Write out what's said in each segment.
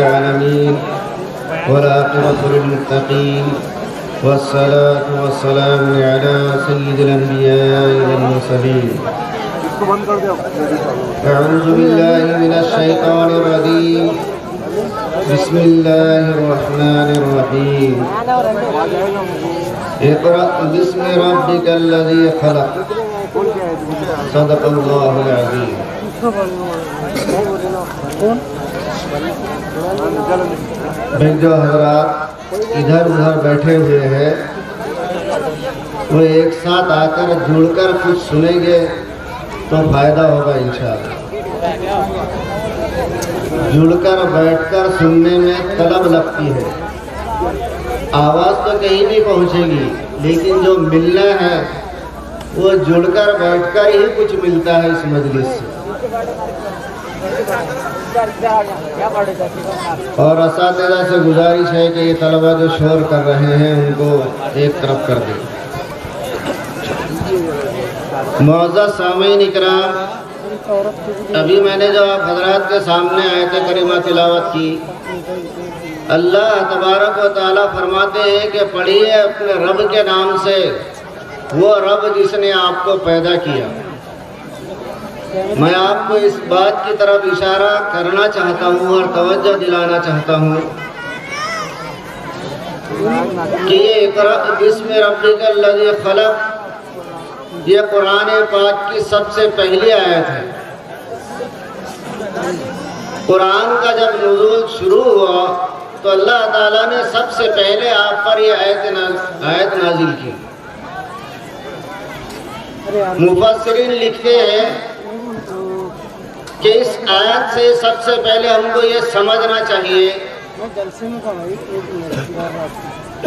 العالمين والعاقبة للمتقين والصلاة والسلام على سيد الأنبياء والمرسلين أعوذ بالله من الشيطان الرجيم بسم الله الرحمن الرحيم اقرأ باسم ربك الذي خلق صدق الله العظيم. جو حضرات ادھر ادھر بیٹھے ہوئے ہیں وہ ایک ساتھ آ کر جڑ کر کچھ سنیں گے تو فائدہ ہوگا انشاءاللہ. جڑ کر بیٹھ کر سننے میں طلب لگتی ہے. آواز تو کہیں نہیں پہنچے گی لیکن جو ملنا ہے وہ جڑ کر بیٹھ کر ہی کچھ ملتا ہے اس مجلس سے. اور اساتذہ سے گزارش ہے کہ یہ طلبہ جو شور کر رہے ہیں ان کو ایک طرف کر دیں. معزز سامعین اکرام، ابھی میں نے جو آپ حضرات کے سامنے آیت کریمہ تلاوت کی، اللہ تبارک و تعالیٰ فرماتے ہیں کہ پڑھیے اپنے رب کے نام سے، وہ رب جس نے آپ کو پیدا کیا. میں آپ کو اس بات کی طرف اشارہ کرنا چاہتا ہوں اور توجہ دلانا چاہتا ہوں کہ یہ اقرأ باسم ربک الذی خلق یہ قرآن پاک کی سب سے پہلی آیت ہے. قرآن کا جب نزول شروع ہوا تو اللہ تعالیٰ نے سب سے پہلے آپ پر یہ آیت نازل کی. مفسرین لکھتے ہیں کہ اس آیت سے سب سے پہلے ہم کو یہ سمجھنا چاہیے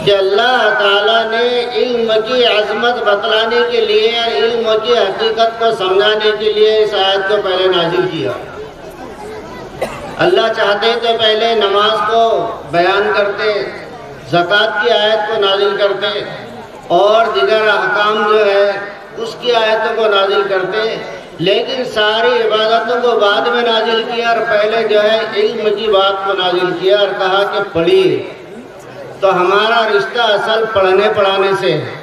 کہ اللہ تعالیٰ نے علم کی عظمت بتلانے کے لیے، علم کی حقیقت کو سمجھانے کے لیے اس آیت کو پہلے نازل کیا. اللہ چاہتے تو پہلے نماز کو بیان کرتے، زکوٰۃ کی آیت کو نازل کرتے اور دیگر احکام جو ہے اس کی آیتوں کو نازل کرتے، لیکن ساری عبادتوں کو بعد میں نازل کیا اور پہلے جو ہے علم کی بات کو نازل کیا اور کہا کہ پڑھیے. تو ہمارا رشتہ اصل پڑھنے پڑھانے سے ہے.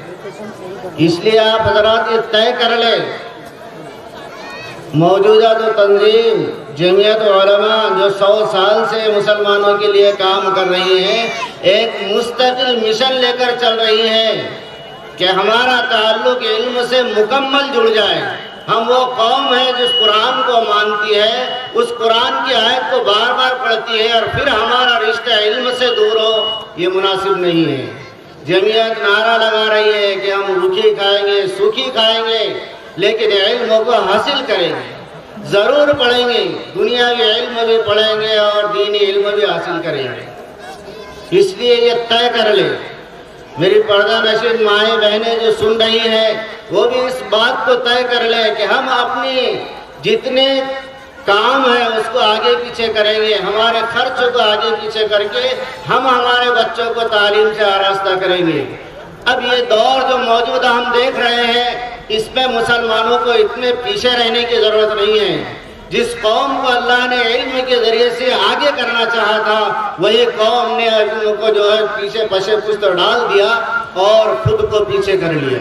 اس لیے آپ حضرات یہ طے کر لیں، موجودہ جو تنظیم جمعیت علماء جو 100 سال سے مسلمانوں کے لیے کام کر رہی ہے، ایک مستقل مشن لے کر چل رہی ہے کہ ہمارا تعلق علم سے مکمل جڑ جائے. ہم وہ قوم ہے جس قرآن کو مانتی ہے، اس قرآن کی آیت کو بار بار پڑھتی ہے اور پھر ہمارا رشتہ علم سے دور ہو، یہ مناسب نہیں ہے. جمعیت نعرہ لگا رہی ہے کہ ہم روکھی کھائیں گے، سوکھی کھائیں گے، لیکن علم کو حاصل کریں گے، ضرور پڑھیں گے، دنیاوی علم بھی پڑھیں گے اور دینی علم بھی حاصل کریں گے. اس لیے یہ طے کر لیں. میری پردہ نشین مائیں بہنیں جو سن رہی ہیں وہ بھی اس بات کو طے کر لیں کہ ہم اپنی جتنے کام ہیں اس کو آگے پیچھے کریں گے، ہمارے خرچوں کو آگے پیچھے کر کے ہم ہمارے بچوں کو تعلیم سے آراستہ کریں گے. اب یہ دور جو موجودہ ہم دیکھ رہے ہیں اس میں مسلمانوں کو اتنے پیچھے رہنے کی ضرورت نہیں ہے. جس قوم کو اللہ نے علم کے ذریعے سے آگے کرنا چاہا تھا وہی قوم نے علم کو جو ہے پیچھے پشے پشت ڈال دیا اور خود کو پیچھے کر لیا.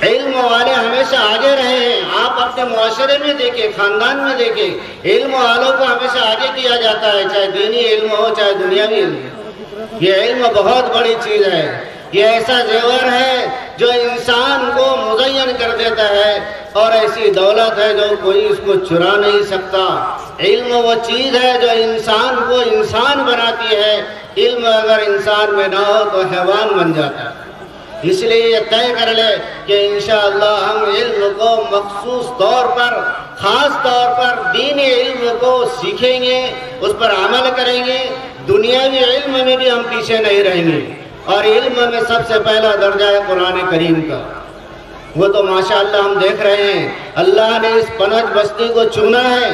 علم والے ہمیشہ آگے رہے ہیں. آپ اپنے معاشرے میں دیکھیں، خاندان میں دیکھیں، علم والوں کو ہمیشہ آگے کیا جاتا ہے، چاہے دینی علم ہو چاہے دنیاوی علم. یہ علم بہت بڑی چیز ہے. یہ ایسا زیور ہے جو انسان کو مزین کر دیتا ہے اور ایسی دولت ہے جو کوئی اس کو چرا نہیں سکتا. علم وہ چیز ہے جو انسان کو انسان بناتی ہے. علم اگر انسان میں نہ ہو تو حیوان بن جاتا ہے. اس لیے یہ طے کر لے کہ انشاءاللہ ہم علم کو مخصوص طور پر، خاص طور پر دینی علم کو سیکھیں گے، اس پر عمل کریں گے. دنیاوی علم میں بھی ہم پیچھے نہیں رہیں گے. اور علم میں سب سے پہلا درجہ ہے قرآن کریم کا. وہ تو ماشاءاللہ ہم دیکھ رہے ہیں اللہ نے اس پنج بستی کو چنا ہے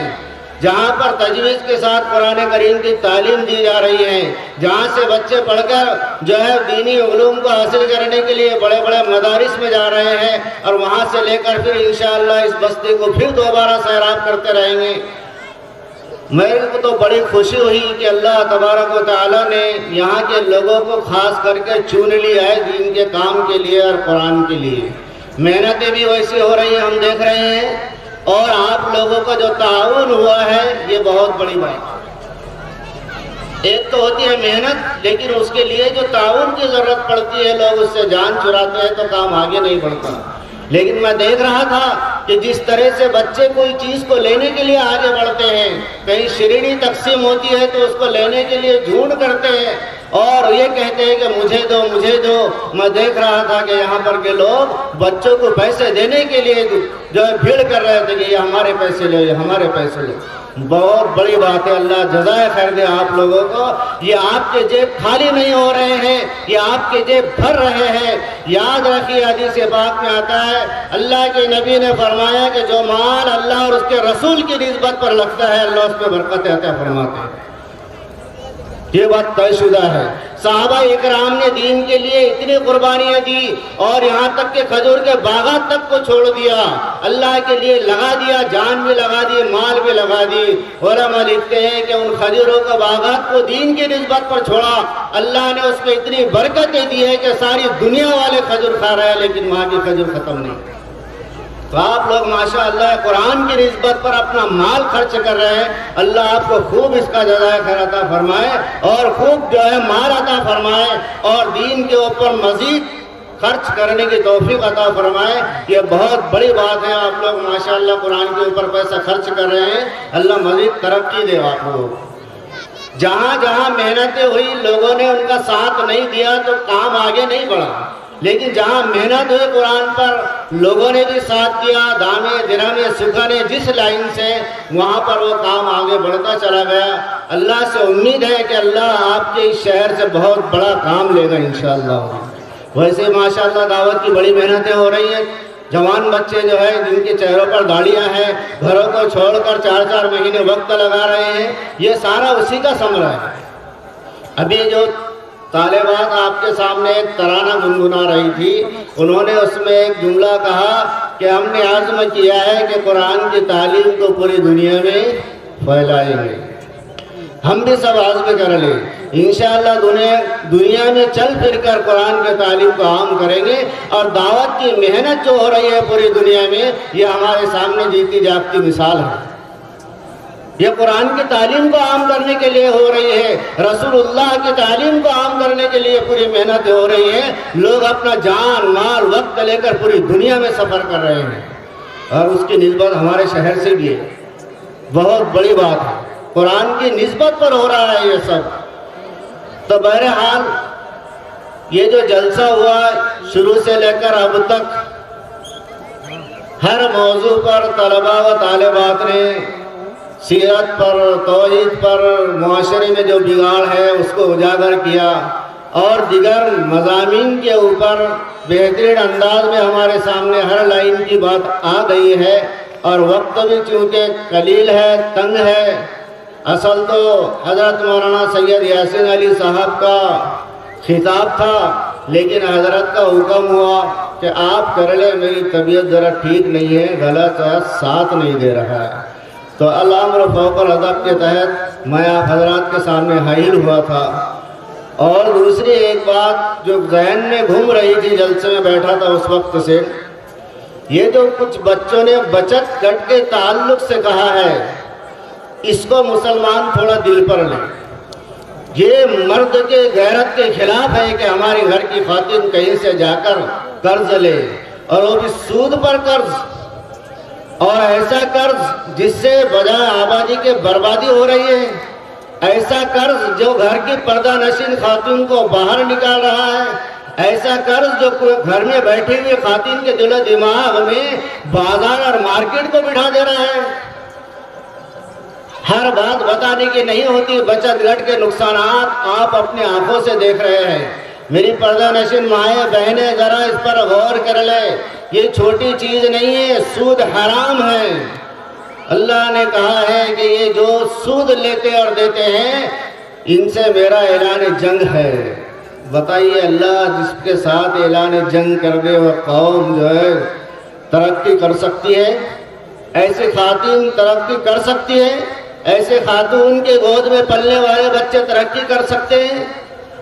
جہاں پر تجویز کے ساتھ قرآن کریم کی تعلیم دی جا رہی ہے، جہاں سے بچے پڑھ کر جو ہے دینی علوم کو حاصل کرنے کے لیے بڑے بڑے مدارس میں جا رہے ہیں اور وہاں سے لے کر پھر انشاءاللہ اس بستی کو پھر دوبارہ سیراب کرتے رہیں گے. میرے کو تو بڑی خوشی ہوئی کہ اللہ تبارک و تعالیٰ نے یہاں کے لوگوں کو خاص کر کے چن لیا ہے دین کے کام کے لیے اور قرآن کے لیے. محنتیں بھی ویسی ہو رہی ہیں، ہم دیکھ رہے ہیں، اور آپ لوگوں کا جو تعاون ہوا ہے یہ بہت بڑی بات ہے. ایک تو ہوتی ہے محنت، لیکن اس کے لیے جو تعاون کی ضرورت پڑتی ہے، لوگ اس سے جان چراتے ہیں تو کام آگے نہیں بڑھتا. لیکن میں دیکھ رہا تھا کہ جس طرح سے بچے کوئی چیز کو لینے کے لیے آگے بڑھتے ہیں، کہیں شیرینی تقسیم ہوتی ہے تو اس کو لینے کے لیے جھونڈ کرتے ہیں اور یہ کہتے ہیں کہ مجھے دو مجھے دو. میں دیکھ رہا تھا کہ یہاں پر کے لوگ بچوں کو پیسے دینے کے لیے جو ہے بھیڑ کر رہے تھے کہ یہ ہمارے پیسے لو، یہ ہمارے پیسے لو. بہت بڑی بات ہے، اللہ جزائے خیر دے آپ لوگوں کو. یہ آپ کے جیب خالی نہیں ہو رہے ہیں، یہ آپ کے جیب بھر رہے ہیں. یاد رکھیے حدیث پاک میں آتا ہے، اللہ کے نبی نے فرمایا کہ جو مال اللہ اور اس کے رسول کی نسبت پر لگتا ہے اللہ اس پہ برکت عطا فرماتے ہیں. یہ بات طے شدہ ہے. صحابہ اکرام نے دین کے لیے اتنی قربانیاں دی اور یہاں تک کہ کھجور کے باغات تک کو چھوڑ دیا، اللہ کے لیے لگا دیا، جان بھی لگا دی، مال بھی لگا دی. علماء لکھتے ہیں کہ ان کھجوروں کے باغات کو دین کی نسبت پر چھوڑا، اللہ نے اس میں اتنی برکتیں دی ہے کہ ساری دنیا والے کھجور کھا رہے ہیں لیکن وہاں کی کھجور ختم نہیں. تو آپ لوگ ماشاءاللہ قرآن کی نسبت پر اپنا مال خرچ کر رہے ہیں. اللہ آپ کو خوب اس کا جزائے خیر عطا فرمائے اور خوب جو ہے مال عطا فرمائے اور دین کے اوپر مزید خرچ کرنے کی توفیق عطا فرمائے. یہ بہت بڑی بات ہے، آپ لوگ ماشاءاللہ قرآن کے اوپر پیسہ خرچ کر رہے ہیں. اللہ مزید ترقی دے آپ کو. جہاں جہاں محنتیں ہوئی لوگوں نے ان کا ساتھ نہیں دیا تو کام آگے نہیں بڑھا، لیکن جہاں محنت ہوئی قرآن پر لوگوں نے بھی ساتھ دیا، دامے درہمے سکھانے جس لائن سے، وہاں پر وہ کام آگے بڑھتا چلا گیا. اللہ سے امید ہے کہ اللہ آپ کے اس شہر سے بہت بڑا کام لے گا انشاءاللہ. ویسے ماشاءاللہ دعوت کی بڑی محنتیں ہو رہی ہیں. جوان بچے جو ہے جن کے چہروں پر داڑیاں ہیں، گھروں کو چھوڑ کر 4-4 مہینے وقت لگا رہے ہیں، یہ سارا اسی کا ثمرہ ہے. ابھی جو طالبات آپ کے سامنے ایک ترانہ گنگنا رہی تھی، انہوں نے اس میں ایک جملہ کہا کہ ہم نے عزم کیا ہے کہ قرآن کی تعلیم کو پوری دنیا میں پھیلائیں گے. ہم بھی سب عزم کر لیں، انشاءاللہ دنیا میں چل پھر کر قرآن کی تعلیم کو عام کریں گے. اور دعوت کی محنت جو ہو رہی ہے پوری دنیا میں، یہ ہمارے سامنے جیتی جاگتی مثال ہے. یہ قرآن کی تعلیم کو عام کرنے کے لیے ہو رہی ہے، رسول اللہ کی تعلیم کو عام کرنے کے لیے پوری محنت ہو رہی ہے. لوگ اپنا جان مال وقت لے کر پوری دنیا میں سفر کر رہے ہیں اور اس کی نسبت ہمارے شہر سے بھی ہے. بہت بڑی بات ہے، قرآن کی نسبت پر ہو رہا ہے یہ سب. تو بہرحال یہ جو جلسہ ہوا شروع سے لے کر اب تک ہر موضوع پر طلباء و طالبات نے سیرت پر، توحید پر، معاشرے میں جو بگاڑ ہے اس کو اجاگر کیا اور دیگر مضامین کے اوپر بہترین انداز میں ہمارے سامنے ہر لائن کی بات آ گئی ہے. اور وقت بھی چونکہ قلیل ہے، تنگ ہے. اصل تو حضرت مولانا سید یاسین علی صاحب کا خطاب تھا، لیکن حضرت کا حکم ہوا کہ آپ کر لیں، میری طبیعت ذرا ٹھیک نہیں ہے، گلا ساتھ نہیں دے رہا ہے. تو الامر فوق الادب کے تحت میں آپ حضرات کے سامنے حاضر ہوا تھا. اور دوسری ایک بات جو ذہن میں گھوم رہی تھی جلسے میں بیٹھا تھا اس وقت سے، یہ جو کچھ بچوں نے بچت گٹ کے تعلق سے کہا ہے، اس کو مسلمان تھوڑا دل پر لیں. یہ مرد کے غیرت کے خلاف ہے کہ ہماری گھر کی خواتین کہیں سے جا کر قرض لے، اور وہ بھی سود پر قرض، اور ایسا قرض جس سے بجائے آبادی کے بربادی ہو رہی ہے. ایسا قرض جو گھر کی پردہ نشین خواتین کو باہر نکال رہا ہے. ایسا قرض جو گھر میں بیٹھی ہوئی خواتین کے دل و دماغ میں بازار اور مارکیٹ کو بٹھا دے رہا ہے. ہر بات بتانے کی نہیں ہوتی. بچت گھٹ کے نقصانات آپ اپنی آنکھوں سے دیکھ رہے ہیں. میری پردہ نشین مائیں بہنیں ذرا اس پر غور کر لیں. یہ چھوٹی چیز نہیں ہے، سود حرام ہے. اللہ نے کہا ہے کہ یہ جو سود لیتے اور دیتے ہیں ان سے میرا اعلان جنگ ہے. بتائیے اللہ جس کے ساتھ اعلان جنگ کر دے وہ قوم جو ہے ترقی کر سکتی ہے؟ ایسی خواتین ترقی کر سکتی ہے؟ ایسے خاتون کے گود میں پلنے والے بچے ترقی کر سکتے ہیں؟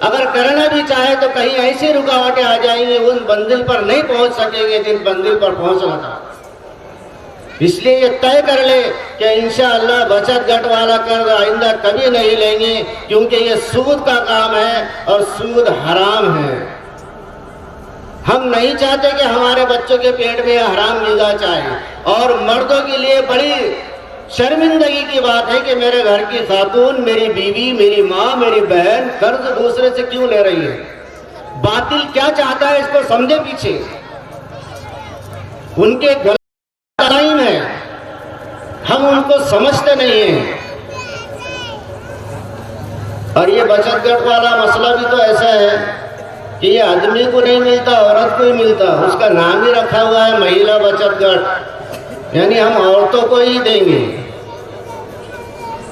اگر کرنا بھی چاہے تو کہیں ایسی رکاوٹیں آ جائیں گی، ان منزل پر نہیں پہنچ سکیں گے جن منزل پر پہنچنا تھا۔ اس لیے یہ طے کر لے کہ انشاءاللہ بچت گھٹ والا قرض آئندہ کبھی نہیں لیں گے، کیونکہ یہ سود کا کام ہے اور سود حرام ہے۔ ہم نہیں چاہتے کہ ہمارے بچوں کے پیٹ میں حرام غذا جائے، اور مردوں کے لیے بڑی شرمندگی کی بات ہے کہ میرے گھر کی خاتون، میری بیوی، میری ماں، میری بہن قرض دوسرے سے کیوں لے رہی ہے؟ باطل کیا چاہتا ہے اس کو سمجھے پیچھے۔ ان کے غلط تعلیم ہے، ہم ان کو سمجھتے نہیں ہیں۔ اور یہ بچت گھٹ والا مسئلہ بھی تو ایسا ہے کہ یہ آدمی کو نہیں ملتا، عورت کو ہی ملتا، اس کا نام ہی رکھا ہوا ہے مہیلا بچت گھٹ، یعنی ہم عورتوں کو ہی دیں گے۔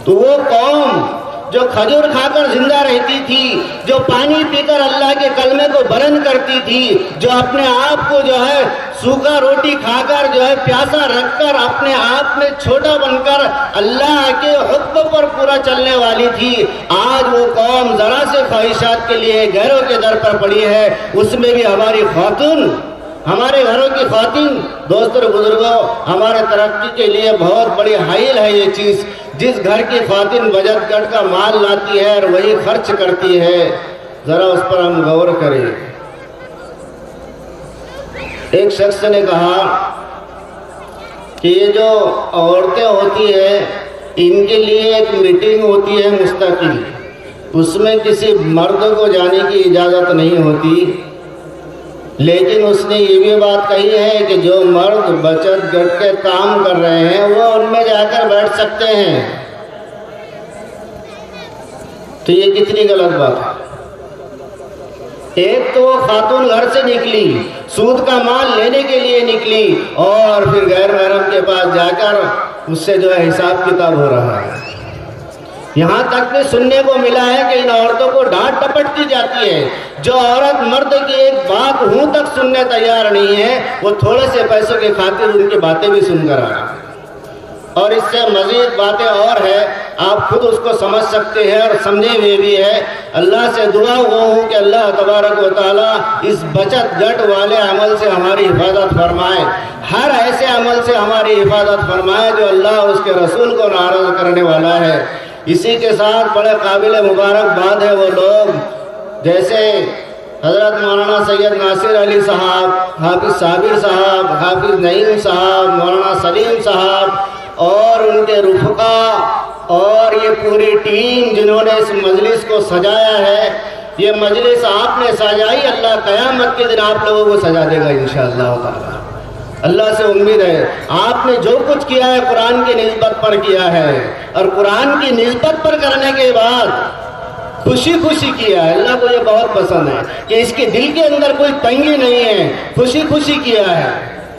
تو وہ قوم جو کھجور کھا کر زندہ رہتی تھی، جو پانی پی کر اللہ کے کلمے کو بلند کرتی تھی، جو اپنے آپ کو جو ہے سوکھا روٹی کھا کر جو ہے پیاسا رکھ کر اپنے آپ میں چھوٹا بن کر اللہ کے حکم پر پورا چلنے والی تھی، آج وہ قوم ذرا سے خواہشات کے لیے غیروں کے در پر پڑی ہے۔ اس میں بھی ہماری خاتون، ہمارے گھروں کی خواتین، دوستوں بزرگوں، ہمارے ترقی کے لیے بہت بڑی حائل ہے یہ چیز۔ جس گھر کی خواتین بچت گھٹ کا مال لاتی ہے اور وہی خرچ کرتی ہے، ذرا اس پر ہم غور کریں۔ ایک شخص نے کہا کہ یہ جو عورتیں ہوتی ہیں ان کے لیے ایک میٹنگ ہوتی ہے مستقل، اس میں کسی مرد کو جانے کی اجازت نہیں ہوتی، لیکن اس نے یہ بھی بات کہی ہے کہ جو مرد بچت گھٹ کے کام کر رہے ہیں وہ ان میں جا کر بیٹھ سکتے ہیں۔ تو یہ کتنی غلط بات ہے۔ ایک تو وہ خاتون گھر سے نکلی، سود کا مال لینے کے لیے نکلی، اور پھر غیر محرم کے پاس جا کر اس سے جو ہے حساب کتاب ہو رہا ہے۔ یہاں تک کہ سننے کو ملا ہے کہ ان عورتوں کو ڈانٹ ڈپٹ کی جاتی ہے۔ جو عورت مرد کی ایک بات ہوں تک سننے تیار نہیں ہے، وہ تھوڑے سے پیسوں کی خاطر ان کی باتیں بھی سن کر آ رہا ہے۔ اور اس سے مزید باتیں اور ہے، آپ خود اس کو سمجھ سکتے ہیں اور سمجھے ہوئے بھی ہے۔ اللہ سے دعا وہ ہوں کہ اللہ تبارک و تعالیٰ اس بچت گھٹ والے عمل سے ہماری حفاظت فرمائے، ہر ایسے عمل سے ہماری حفاظت فرمائے جو اللہ اور اس کے رسول کو ناراض کرنے والا ہے۔ اسی کے ساتھ بڑے قابل مبارکباد ہے وہ لوگ جیسے حضرت مولانا سید ناصر علی صاحب، حافظ صابر صاحب، حافظ نعیم صاحب، مولانا سلیم صاحب اور ان کے رفقا اور یہ پوری ٹیم جنہوں نے اس مجلس کو سجایا ہے۔ یہ مجلس آپ نے سجائی، اللہ قیامت کے دن آپ لوگوں کو سجا دے گا انشاءاللہ تعالی۔ اللہ سے امید ہے آپ نے جو کچھ کیا ہے قرآن کی نسبت پر کیا ہے، اور قرآن کی نسبت پر کرنے کے بعد خوشی خوشی کیا ہے۔ اللہ کو یہ بہت پسند ہے کہ اس کے دل کے اندر کوئی تنگی نہیں ہے، خوشی خوشی کیا ہے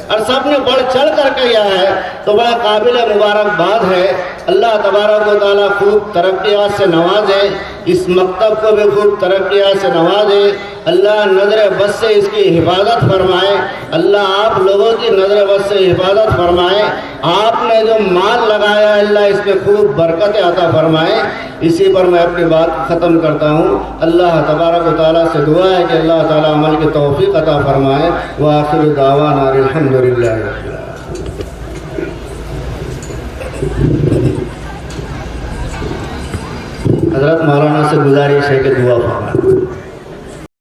اور سب نے بڑھ چڑھ کر کیا ہے، تو بڑا قابل مبارکباد ہے۔ اللہ تبارک و تعالیٰ خوب ترقیات سے نوازے، اس مکتب کو بھی خوب ترقیات سے نوازے۔ اللہ نظر بد سے اس کی حفاظت فرمائے، اللہ آپ لوگوں کی نظر بد سے حفاظت فرمائے۔ آپ نے جو مال لگایا ہے اللہ اس میں خوب برکت عطا فرمائے۔ اسی پر میں اپنی بات ختم کرتا ہوں۔ اللہ تبارک و تعالیٰ سے دعا ہے کہ اللہ تعالیٰ عمل کی توفیق عطا فرمائے۔ وآخر دعوانا الحمدللہ رب العالمین۔ حضرت مولانا سے گزارش ہے کہ دعا فرمائیں۔